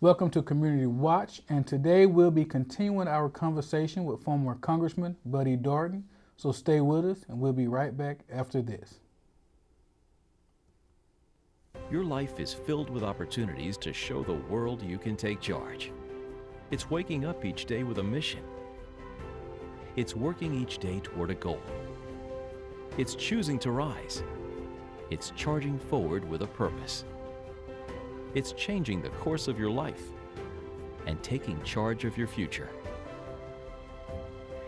Welcome to Community Watch, and today we'll be continuing our conversation with former Congressman Buddy Darden. So stay with us, and we'll be right back after this. Your life is filled with opportunities to show the world you can take charge. It's waking up each day with a mission. It's working each day toward a goal. It's choosing to rise. It's charging forward with a purpose. It's changing the course of your life and taking charge of your future.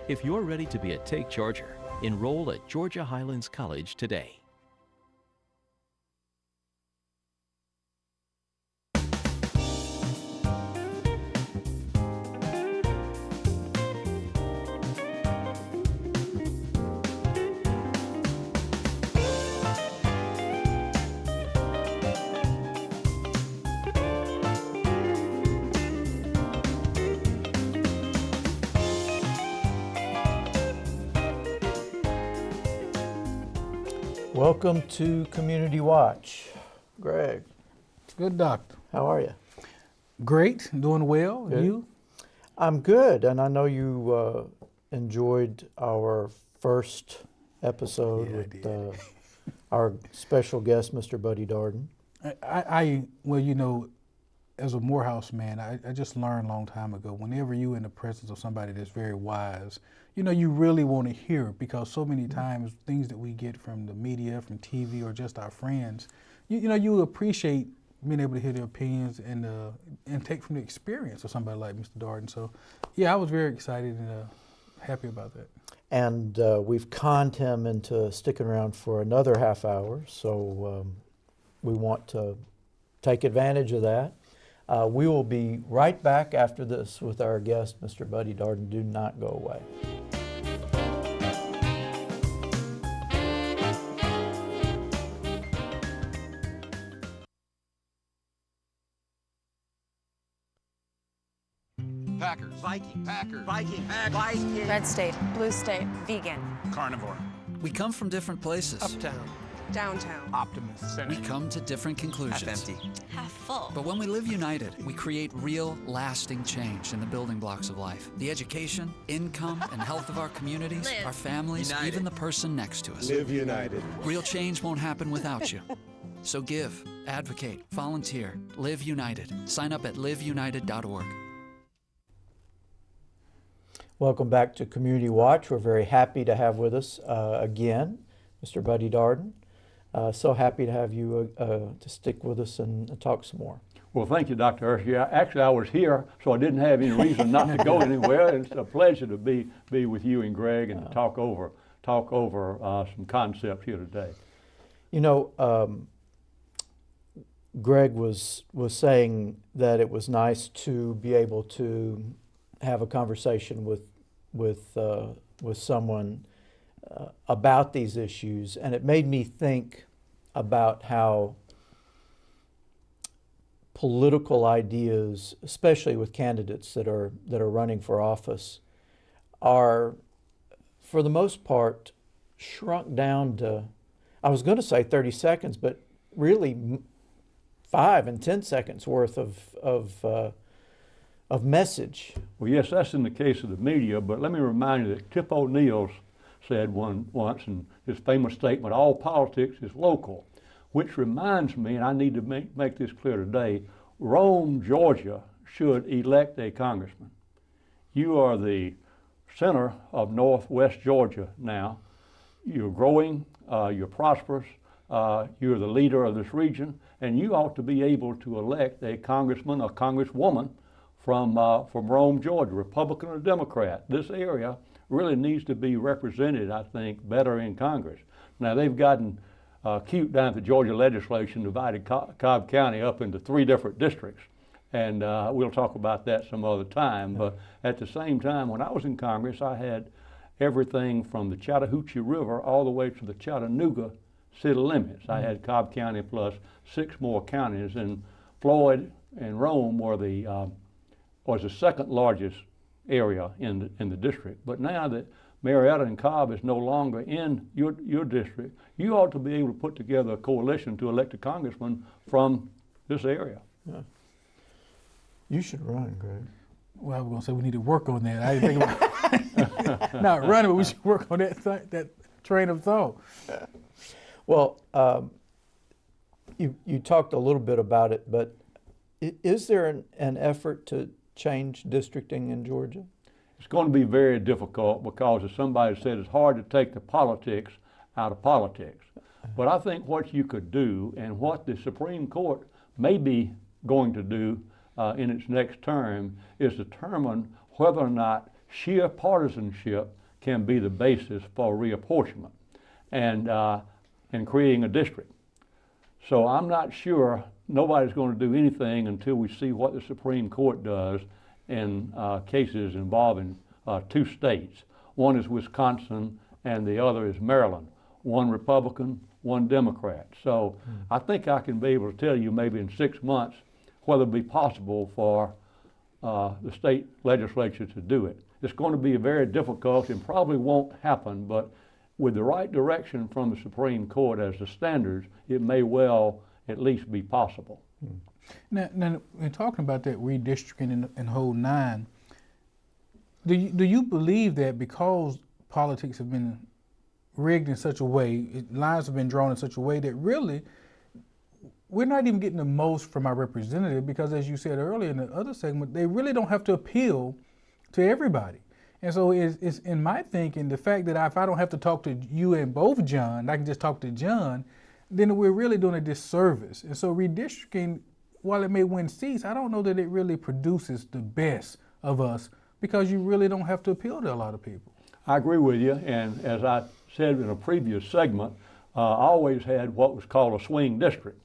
If you're ready to be a Take Charger, enroll at Georgia Highlands College today. Welcome to Community Watch. Greg, Good, Doctor. how are you? Great, doing well. Good. You? I'm good, and I know you enjoyed our first episode Yeah, I with did. our special guest, Mr. Buddy Darden. Well, as a Morehouse man, I just learned a long time ago, whenever you're in the presence of somebody that's very wise, you really want to hear, because so many times things that we get from the media, from TV, or just our friends, you appreciate being able to hear their opinions and take from the experience of somebody like Mr. Darden. So, yeah, I was very excited and happy about that. And we've conned him into sticking around for another half hour, so we want to take advantage of that. We will be right back after this with our guest, Mr. Buddy Darden. Do not go away. Packers. Viking. Packers. Viking. Viking. Red state, blue state, vegan, Carnivore. We come from different places. Uptown. downtown. Optimist. We come to different conclusions. Half empty. Half full. But when we live united, we create real, lasting change in the building blocks of life. The education, income, and health of our communities, Live. our families, United. even the person next to us. Live united. Real change won't happen without you. So give, advocate, volunteer, live united. Sign up at liveunited.org. Welcome back to Community Watch. We're very happy to have with us again Mr. Buddy Darden. So happy to have you to stick with us and talk some more. Well, thank you, Dr. Hershey. Actually, I was here, so I didn't have any reason not to go anywhere. It's a pleasure to be with you and Greg and to talk over some concepts here today. Greg was saying that it was nice to be able to have a conversation with someone about these issues, and it made me think about how political ideas, especially with candidates that are running for office, are for the most part shrunk down to, I was going to say 30 seconds, but really 5 and 10 seconds worth of message. Well, yes, that's in the case of the media, but let me remind you that Tip O'Neill's said once in his famous statement, all politics is local, which reminds me, and I need to make this clear today, Rome, Georgia should elect a congressman. You are the center of northwest Georgia now. You're growing, you're prosperous, you're the leader of this region, and you ought to be able to elect a congressman or congresswoman from Rome, Georgia, Republican or Democrat. This area really needs to be represented, I think, better in Congress. Now, they've gotten cute down at the Georgia legislation, divided Cobb County up into 3 different districts. And we'll talk about that some other time. But at the same time, when I was in Congress, I had everything from the Chattahoochee River all the way to the Chattanooga city limits. I had Cobb County plus 6 more counties, and Floyd and Rome were was the second largest area in the district. But now that Marietta and Cobb is no longer in your district, you ought to be able to put together a coalition to elect a congressman from this area. Yeah. You should run, Greg. Well, I was going to say we need to work on that. I didn't think about not running, but we should work on that train of thought. Well, you talked a little bit about it, but is there an effort to change districting in Georgia? It's going to be very difficult because, as somebody said, it's hard to take the politics out of politics. But I think what you could do, and what the Supreme Court may be going to do in its next term, is determine whether or not sheer partisanship can be the basis for reapportionment and creating a district. So I'm not sure, nobody's going to do anything until we see what the Supreme Court does in cases involving two states. One is Wisconsin and the other is Maryland. One Republican, one Democrat. So I think I can be able to tell you maybe in 6 months whether it be possible for the state legislature to do it. It's going to be very difficult and probably won't happen, but with the right direction from the Supreme Court as the standards, it may well at least be possible. Now in talking about that redistricting and whole nine, do you believe that because politics have been rigged in such a way, lines have been drawn in such a way that really we're not even getting the most from our representative, because as you said earlier in the other segment, they really don't have to appeal to everybody. And so it's in my thinking, the fact that if I don't have to talk to you and both John, I can just talk to John, then we're really doing a disservice. And so redistricting, while it may win seats, I don't know that it really produces the best of us, because you really don't have to appeal to a lot of people. I agree with you, and as I said in a previous segment, I always had what was called a swing district.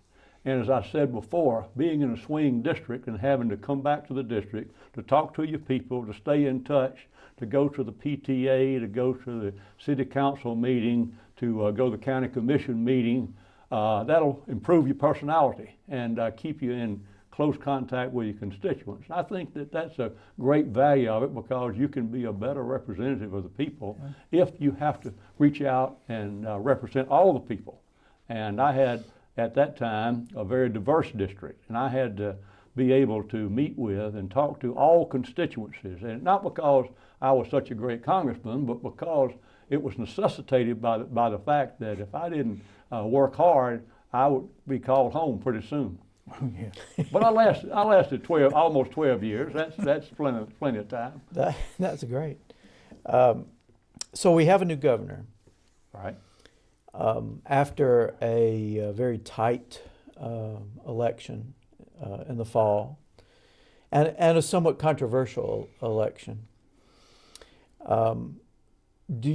And as I said before, being in a swing district and having to come back to the district to talk to your people, to stay in touch, to go to the PTA, to go to the city council meeting, to go to the county commission meeting, that'll improve your personality and keep you in close contact with your constituents. I think that that's a great value of it, because you can be a better representative of the people if you have to reach out and represent all the people. And I had, at that time, a very diverse district, and I had to be able to meet with and talk to all constituencies, and not because I was such a great congressman, but because it was necessitated by the fact that if I didn't work hard, I would be called home pretty soon. Yeah. But I lasted almost 12 years. That's plenty of time. That's great. So we have a new governor. Right. After a very tight election in the fall, and a somewhat controversial election. Do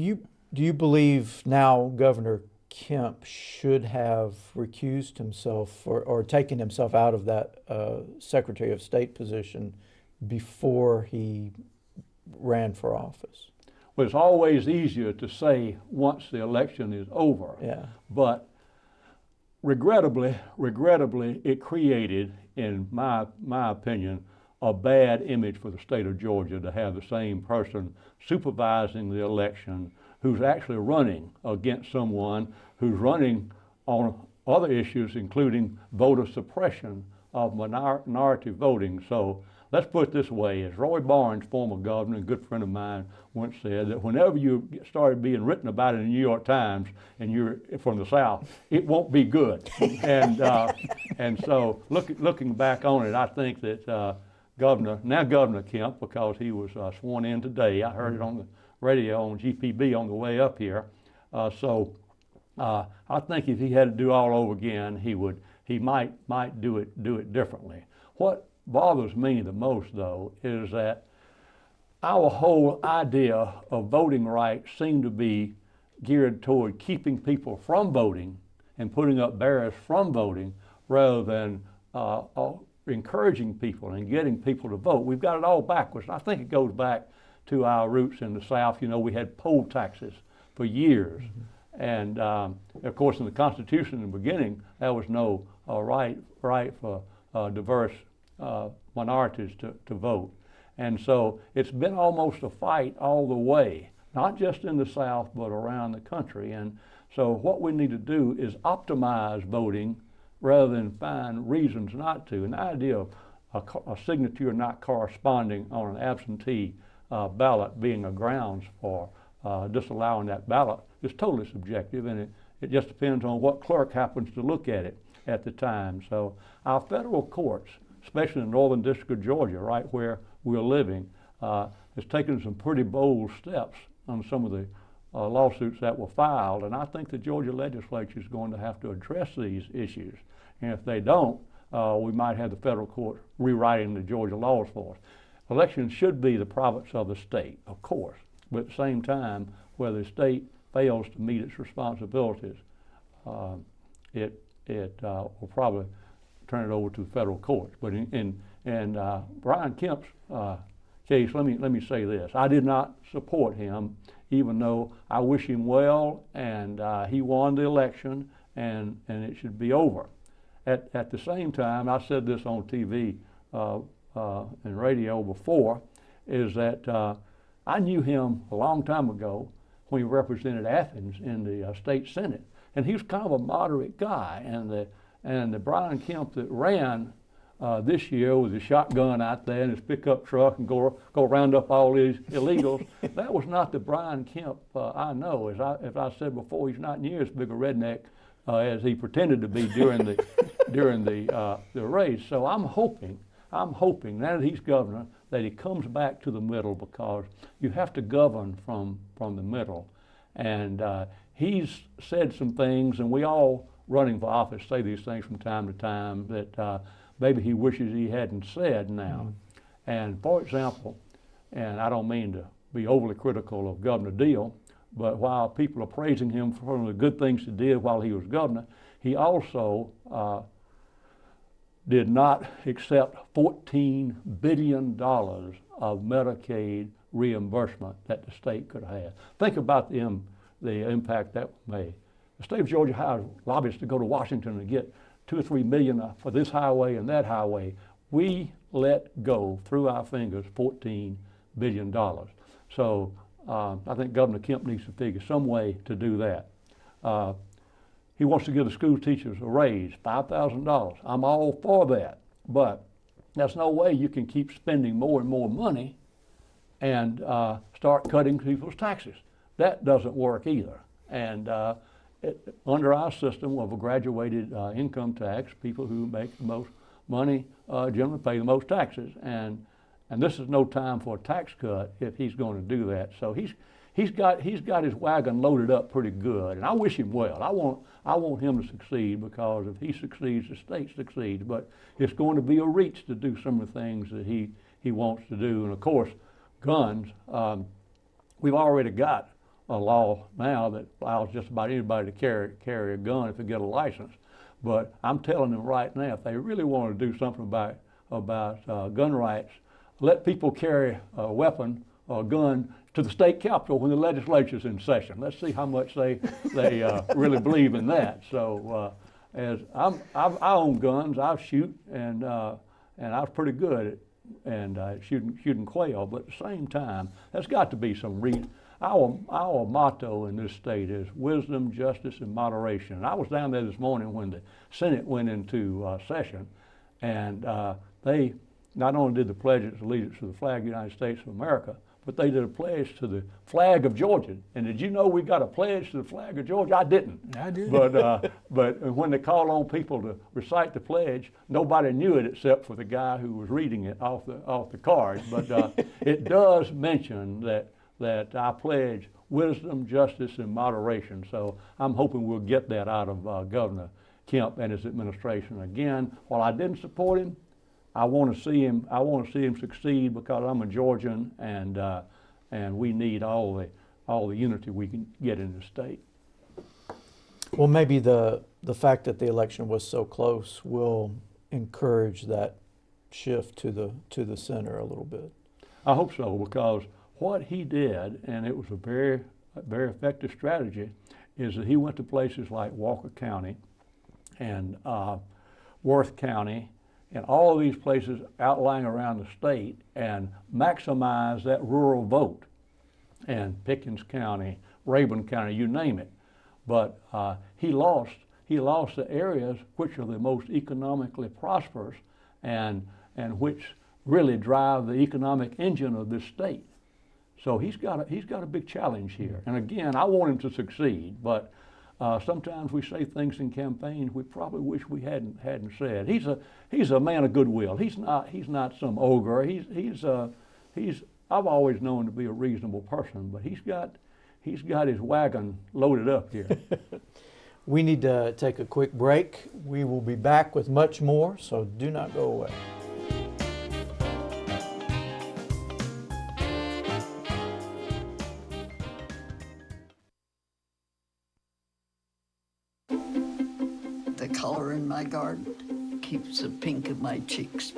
you believe now Governor Kemp should have recused himself or taken himself out of that Secretary of State position before he ran for office? Well, it's always easier to say once the election is over. Yeah. But regrettably, it created, in my opinion, a bad image for the state of Georgia to have the same person supervising the election who's actually running against someone who's running on other issues, including voter suppression of minority voting. So let's put it this way, as Roy Barnes, former governor and good friend of mine, once said, that whenever you started being written about in the New York Times and you're from the South, it won't be good. And so looking back on it, I think that Governor Kemp, because he was sworn in today, I heard it on the radio on GPB on the way up here. So I think if he had to do all over again, he might do it differently. What bothers me the most, though, is that our whole idea of voting rights seemed to be geared toward keeping people from voting and putting up barriers from voting, rather than encouraging people and getting people to vote. We've got it all backwards. I think it goes back to our roots in the South. You know, we had poll taxes for years. Mm-hmm. And of course, in the Constitution in the beginning, there was no right for diverse minorities to vote. And so it's been almost a fight all the way, not just in the South, but around the country. And so what we need to do is optimize voting rather than find reasons not to. And the idea a signature not corresponding on an absentee ballot being a grounds for disallowing that ballot is totally subjective, and it just depends on what clerk happens to look at it at the time. So our federal courts, especially in the Northern District of Georgia, right where we're living, has taken some pretty bold steps on some of the lawsuits that were filed, and I think the Georgia legislature is going to have to address these issues. And if they don't, we might have the federal court rewriting the Georgia laws for us. Elections should be the province of the state, of course, but at the same time, where the state fails to meet its responsibilities, it will probably turn it over to the federal courts. But in Brian Kemp's case, let me say this: I did not support him, even though I wish him well, and he won the election, and it should be over. At the same time, I said this on TV and radio before, is that I knew him a long time ago when he represented Athens in the state senate, and he was kind of a moderate guy. And the Brian Kemp that ran this year with his shotgun out there and his pickup truck and go round up all these illegals, that was not the Brian Kemp I know. As I said before, he's not near as big a redneck as he pretended to be during the race. So I'm hoping now that he's governor that he comes back to the middle, because you have to govern from the middle. And he's said some things, and we all running for office say these things from time to time that maybe he wishes he hadn't said now. And for example, and I don't mean to be overly critical of Governor Deal, but while people are praising him for the good things he did while he was governor, he also did not accept $14 billion of Medicaid reimbursement that the state could have. Think about the impact that made. The state of Georgia hired lobbyists to go to Washington and get $2 or $3 million for this highway and that highway. We let go through our fingers $14 billion. So I think Governor Kemp needs to figure some way to do that. He wants to give the school teachers a raise, $5,000. I'm all for that, but there's no way you can keep spending more and more money and start cutting people's taxes. That doesn't work either. And under our system of a graduated income tax, people who make the most money generally pay the most taxes. And this is no time for a tax cut if he's going to do that. So he's got his wagon loaded up pretty good, and I wish him well. I want him to succeed, because if he succeeds, the state succeeds. But it's going to be a reach to do some of the things that he wants to do. And of course, guns. We've already got a law now that allows just about anybody to carry a gun if they get a license. But I'm telling them right now, if they really want to do something about gun rights, let people carry a weapon or a gun to the state capitol when the legislature's in session. Let's see how much they really believe in that. So as I own guns, I shoot, and I was pretty good at shooting quail. But at the same time, there's got to be some reason. Our motto in this state is wisdom, justice, and moderation. And I was down there this morning when the Senate went into session, and they not only did the Pledge of Allegiance to the flag of the United States of America, but they did a pledge to the flag of Georgia. And did you know we got a pledge to the flag of Georgia? I didn't. I did. But when they called on people to recite the pledge, nobody knew it except for the guy who was reading it off the card. But it does mention that I pledge wisdom, justice, and moderation. So I'm hoping we'll get that out of Governor Kemp and his administration. Again, while I didn't support him, I want to see him succeed, because I'm a Georgian, and we need all the unity we can get in the state. Well, maybe the fact that the election was so close will encourage that shift to the center a little bit. I hope so, because what he did, and it was a very effective strategy, is that he went to places like Walker County and Worth County and all of these places outlying around the state, and maximize that rural vote. And Pickens County, Rabun County, you name it. But he lost the areas which are the most economically prosperous, and and which really drive the economic engine of this state. So he's got a big challenge here. And again, I want him to succeed, but sometimes we say things in campaigns we probably wish we hadn't said. He's a man of goodwill. He's not some ogre. I've always known to be a reasonable person, but he's got his wagon loaded up here. We need to take a quick break. We will be back with much more, so do not go away. The color in my garden keeps the pink in my cheeks.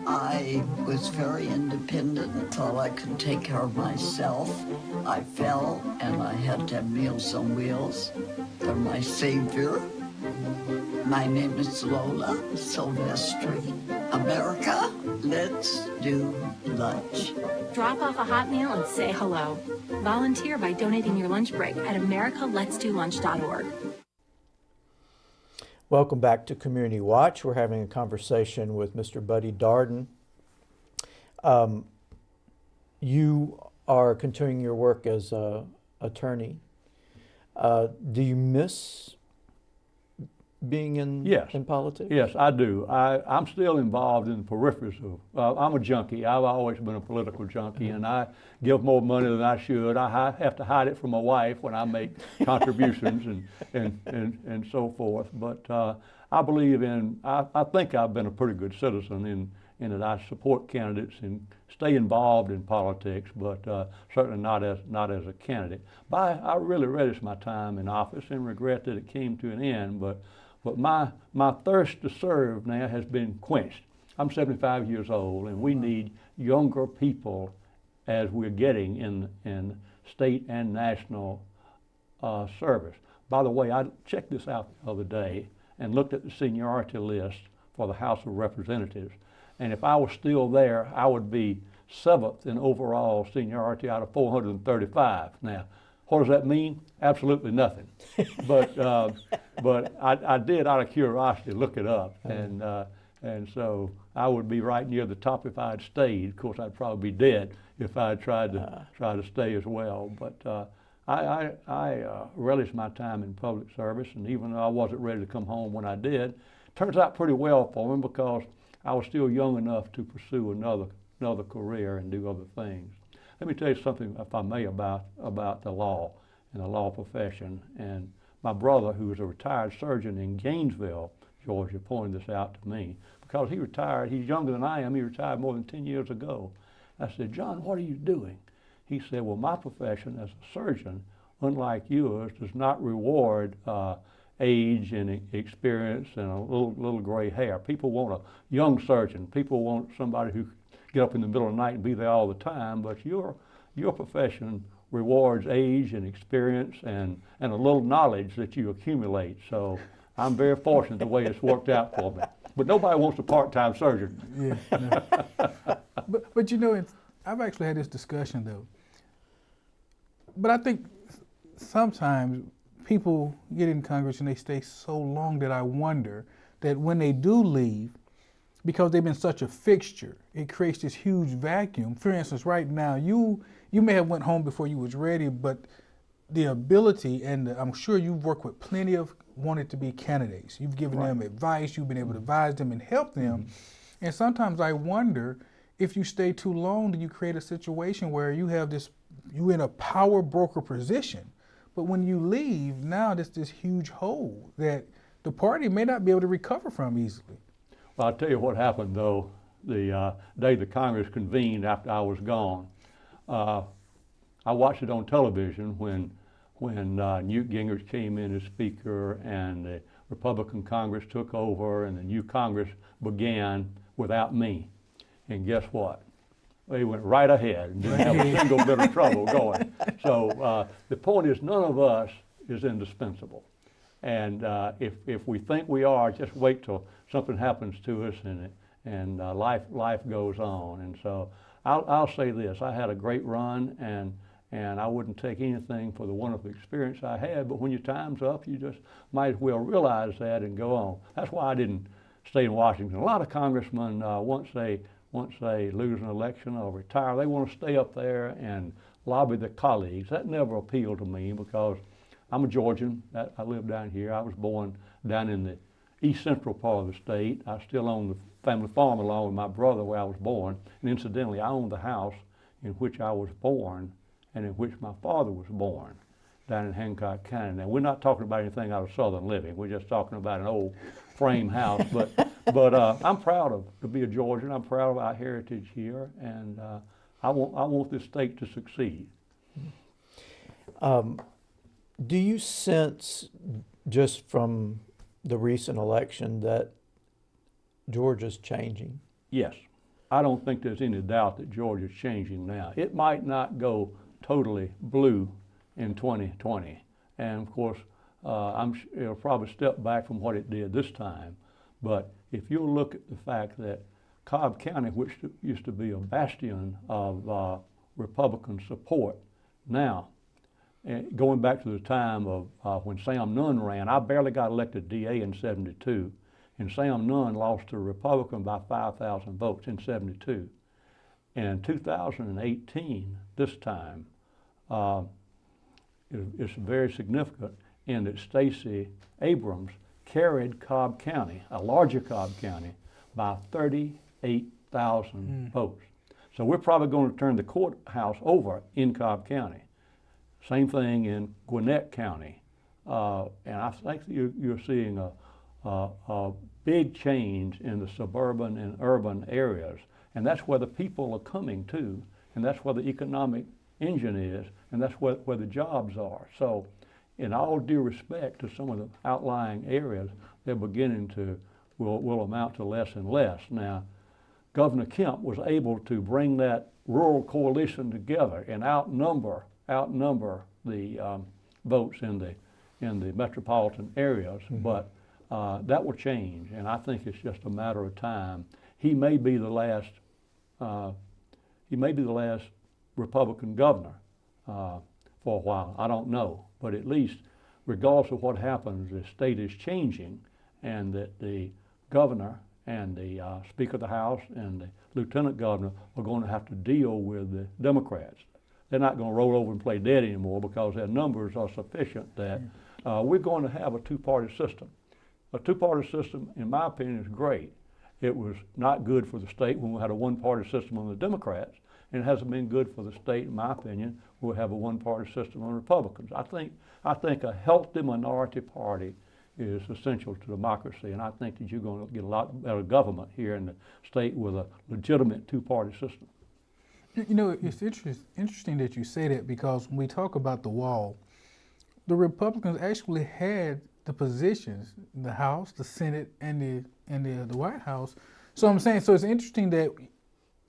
I was very independent, thought I could take care of myself. I fell and I had to have Meals on Wheels. They're my savior. My name is Lola Silvestri. America, let's do lunch. Drop off a hot meal and say hello. Volunteer by donating your lunch break at americaletsdolunch.org. Welcome back to Community Watch. We're having a conversation with Mr. Buddy Darden. You are continuing your work as an attorney. Do you miss being in politics? Yes, I do. I'm still involved in the peripheries of, I'm a junkie. I've always been a political junkie, and I give more money than I should. I have to hide it from my wife when I make contributions and so forth. But I believe I think I've been a pretty good citizen in that I support candidates and stay involved in politics, but certainly not as a candidate. But I really relish my time in office and regret that it came to an end. But my thirst to serve now has been quenched. I'm 75 years old, and we need younger people as we're getting in state and national service. By the way, I checked this out the other day and looked at the seniority list for the House of Representatives. And if I was still there, I would be 7th in overall seniority out of 435. Now, what does that mean? Absolutely nothing. But I did, out of curiosity, look it up, and so I would be right near the top if I had stayed. Of course, I'd probably be dead if I had tried to stay as well. But I relish my time in public service, and even though I wasn't ready to come home when I did, it turns out pretty well for me because I was still young enough to pursue another career and do other things. Let me tell you something, if I may, about the law and the law profession. And my brother, who was a retired surgeon in Gainesville, Georgia, pointed this out to me because he retired. He's younger than I am. He retired more than 10 years ago. I said, "John, what are you doing?" He said, "Well, my profession as a surgeon, unlike yours, does not reward age and experience and a little gray hair. People want a young surgeon. People want somebody who get up in the middle of the night and be there all the time, but your profession rewards age and experience and a little knowledge that you accumulate. So I'm very fortunate the way it's worked out for me. But nobody wants a part-time surgeon." Yeah, no. but you know, I've actually had this discussion though. But I think sometimes people get in Congress and they stay so long that I wonder that when they do leave, because they've been such a fixture, it creates this huge vacuum. For instance, right now, you may have went home before you was ready, but the ability, and I'm sure you've worked with plenty of wanted to be candidates. You've given them advice, you've been able to advise them and help them. And sometimes I wonder if you stay too long, do you create a situation where you have you're in a power broker position, but when you leave, now there's this huge hole that the party may not be able to recover from easily. Well, I'll tell you what happened, though, the day the Congress convened after I was gone. I watched it on television when Newt Gingrich came in as Speaker and the Republican Congress took over and the new Congress began without me. And guess what? They went right ahead and didn't have a single bit of trouble going. So the point is, none of us is indispensable. And if we think we are, just wait till something happens to us and life goes on. And so I'll say this: I had a great run, and I wouldn't take anything for the wonderful experience I had. But when your time's up, you just might as well realize that and go on. That's why I didn't state of Washington. A lot of congressmen, once they lose an election or retire, they want to stay up there and lobby their colleagues. That never appealed to me because I'm a Georgian. I live down here. I was born down in the east central part of the state. I still own the family farm along with my brother where I was born. And incidentally, I own the house in which I was born and in which my father was born down in Hancock County. Now, we're not talking about anything out of Southern living. We're just talking about an old frame house. But I'm proud to be a Georgian. I'm proud of our heritage here, and I want this state to succeed. Do you sense, just from the recent election, that Georgia's changing? Yes. I don't think there's any doubt that Georgia's changing now. It might not go totally blue in 2020. And of course, it'll probably step back from what it did this time. But if you look at the fact that Cobb County, which used to be a bastion of Republican support, now, going back to the time of when Sam Nunn ran, I barely got elected DA in '72, and Sam Nunn lost to a Republican by 5,000 votes in '72. And in 2018, this time, it's very significant in that Stacey Abrams carried Cobb County, a larger Cobb County, by 38,000 votes. So we're probably going to turn the courthouse over in Cobb County. Same thing in Gwinnett County. And I think you're seeing a big change in the suburban and urban areas. And that's where the people are coming to, and that's where the economic engine is, and that's where the jobs are. So in all due respect to some of the outlying areas, they're beginning to, will amount to less and less. Now, Governor Kemp was able to bring that rural coalition together and outnumber the votes in the metropolitan areas, but that will change, and I think it's just a matter of time. He may be the last Republican governor for a while. I don't know, but at least, regardless of what happens, the state is changing, and that the governor and the Speaker of the House and the Lieutenant Governor are going to have to deal with the Democrats. They're not going to roll over and play dead anymore because their numbers are sufficient that we're going to have a two-party system. A two-party system, in my opinion, is great. It was not good for the state when we had a one-party system on the Democrats, and it hasn't been good for the state, in my opinion, when we have a one-party system on Republicans. I think a healthy minority party is essential to democracy, and I think that you're going to get a lot better government here in the state with a legitimate two-party system. You know, it's interesting that you say that, because when we talk about the wall, the Republicans actually had the positions, the House, the Senate, and the White House. So I'm saying, so it's interesting that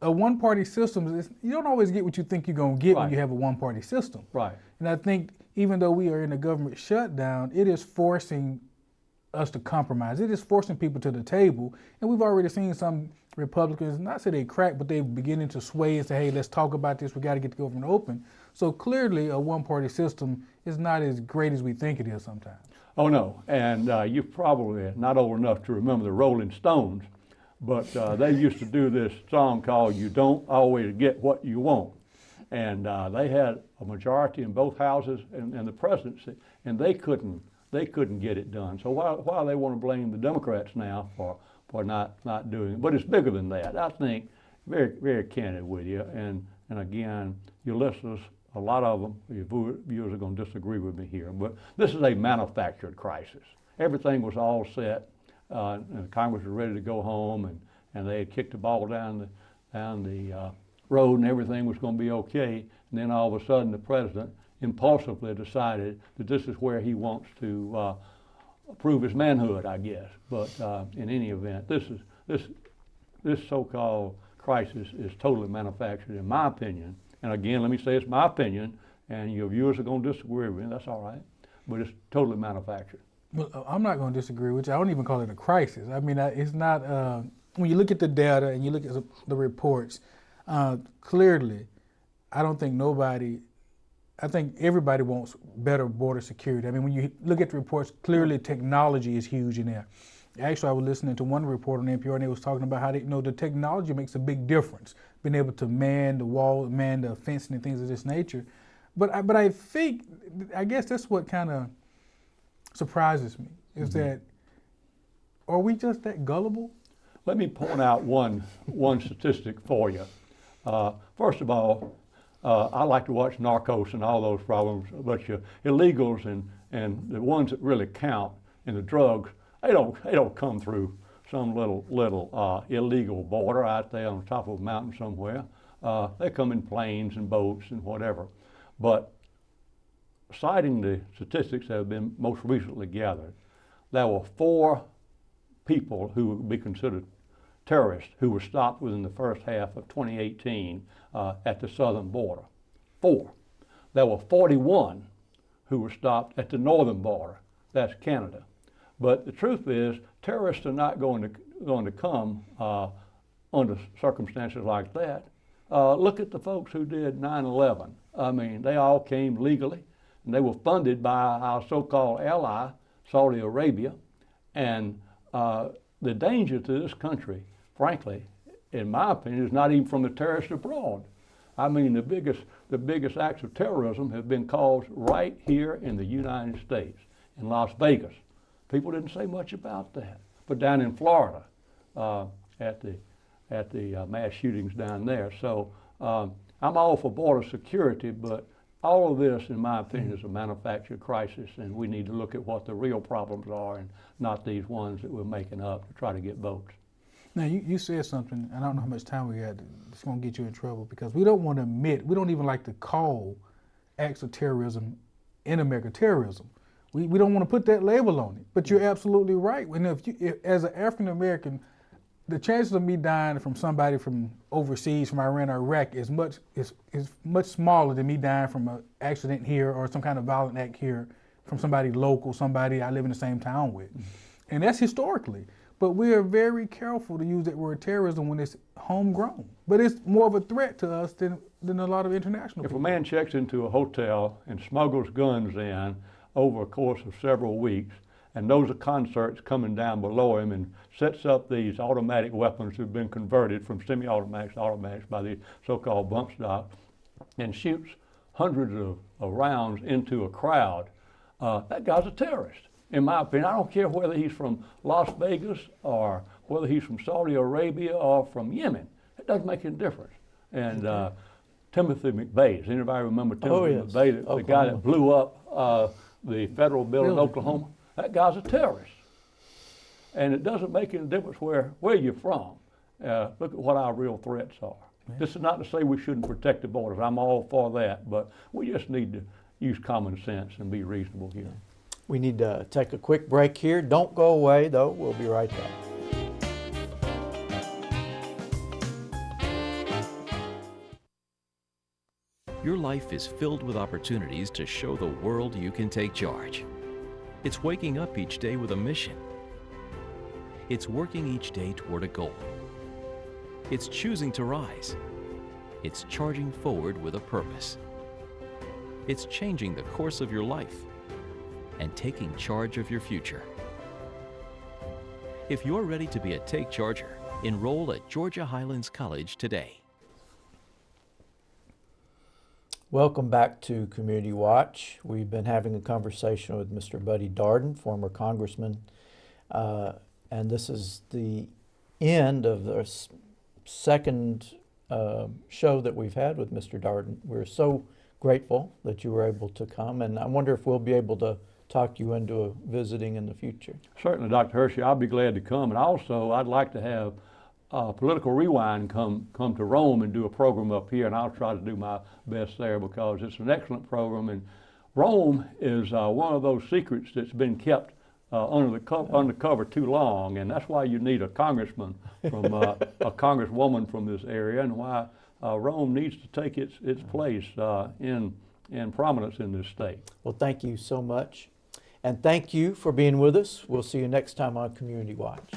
a one-party system, you don't always get what you think you're going to get when you have a one-party system. Right. And I think even though we are in a government shutdown, it is forcing us to compromise. It is forcing people to the table. And we've already seen some Republicans, not say they crack, but they're beginning to sway and say, hey, let's talk about this. We got to get the government open. So clearly a one-party system is not as great as we think it is sometimes. Oh, no. And you're probably not old enough to remember the Rolling Stones, but they used to do this song called You Don't Always Get What You Want. And they had a majority in both houses and the presidency, and they couldn't get it done. So why they want to blame the Democrats now for not doing it? But it's bigger than that. I think, very, very candid with you, and again, your listeners, a lot of them, your viewers are going to disagree with me here, but this is a manufactured crisis. Everything was all set, and Congress was ready to go home, and they had kicked the ball down the road, and everything was going to be okay. And then all of a sudden, the president impulsively decided that this is where he wants to prove his manhood, I guess. But in any event, this so-called crisis is totally manufactured, in my opinion. And again, let me say it's my opinion, and your viewers are going to disagree with me. That's all right, but it's totally manufactured. Well, I'm not going to disagree with you. I don't even call it a crisis. I mean, it's not. When you look at the data and you look at the reports, clearly, I don't think nobody. I think everybody wants better border security. I mean, when you look at the reports, clearly technology is huge in there. Actually, I was listening to one report on NPR, and they was talking about how the technology makes a big difference, being able to man the wall, man the fencing, and things of this nature. But I think, I guess that's what kind of surprises me, is that, are we just that gullible? Let me point out one statistic for you. First of all, I like to watch Narcos and all those problems, but your illegals and the ones that really count in the drugs, they don't come through some little illegal border out there on top of a mountain somewhere. They come in planes and boats and whatever. But citing the statistics that have been most recently gathered, there were 4 people who would be considered terrorists who were stopped within the first half of 2018 at the southern border. 4. There were 41 who were stopped at the northern border. That's Canada. But the truth is, terrorists are not going to come under circumstances like that. Look at the folks who did 9/11. I mean, they all came legally, and they were funded by our so-called ally, Saudi Arabia. And the danger to this country, frankly, in my opinion, is not even from the terrorists abroad. I mean, the biggest acts of terrorism have been caused right here in the United States, in Las Vegas. People didn't say much about that. But down in Florida, at the mass shootings down there. So I'm all for border security, but all of this, in my opinion, is a manufactured crisis, and we need to look at what the real problems are and not these ones that we're making up to try to get votes. Now, you said something, and I don't know how much time we got. It's going to get you in trouble, because we don't want to admit, we don't even like to call acts of terrorism in America terrorism. We don't want to put that label on it. But you're absolutely right. And if as an African American, the chances of me dying from somebody from overseas, from Iran or Iraq, is much smaller than me dying from an accident here or some kind of violent act here from somebody local, somebody I live in the same town with. And that's historically. But we are very careful to use that word terrorism when it's homegrown. But it's more of a threat to us than a lot of international people. If a man checks into a hotel and smuggles guns in over a course of several weeks, and knows a concert's coming down below him, and sets up these automatic weapons that have been converted from semi-automatics to automatics by the so-called bump stock, and shoots hundreds of rounds into a crowd, that guy's a terrorist, in my opinion. I don't care whether he's from Las Vegas or whether he's from Saudi Arabia or from Yemen. It doesn't make any difference. And Timothy McVeigh, does anybody remember Timothy McVeigh, the guy that blew up the federal building in Oklahoma? That guy's a terrorist. And it doesn't make any difference where you're from. Look at what our real threats are. Yeah. This is not to say we shouldn't protect the borders. I'm all for that, but we just need to use common sense and be reasonable here. We need to take a quick break here. Don't go away, though. We'll be right back. Your life is filled with opportunities to show the world you can take charge. It's waking up each day with a mission. It's working each day toward a goal. It's choosing to rise. It's charging forward with a purpose. It's changing the course of your life and taking charge of your future. If you're ready to be a Take Charger, enroll at Georgia Highlands College today. Welcome back to Community Watch. We've been having a conversation with Mr. Buddy Darden, former congressman, and this is the end of the second show that we've had with Mr. Darden. We're so grateful that you were able to come, and I wonder if we'll be able to talk you into visiting in the future. Certainly, Dr. Hershey, I'll be glad to come, and also I'd like to have Political Rewind come to Rome and do a program up here, and I'll try to do my best there because it's an excellent program. And Rome is one of those secrets that's been kept undercover too long, and that's why you need a congressman from a congresswoman from this area, and why Rome needs to take its place in prominence in this state. Well, thank you so much, and thank you for being with us. We'll see you next time on Community Watch.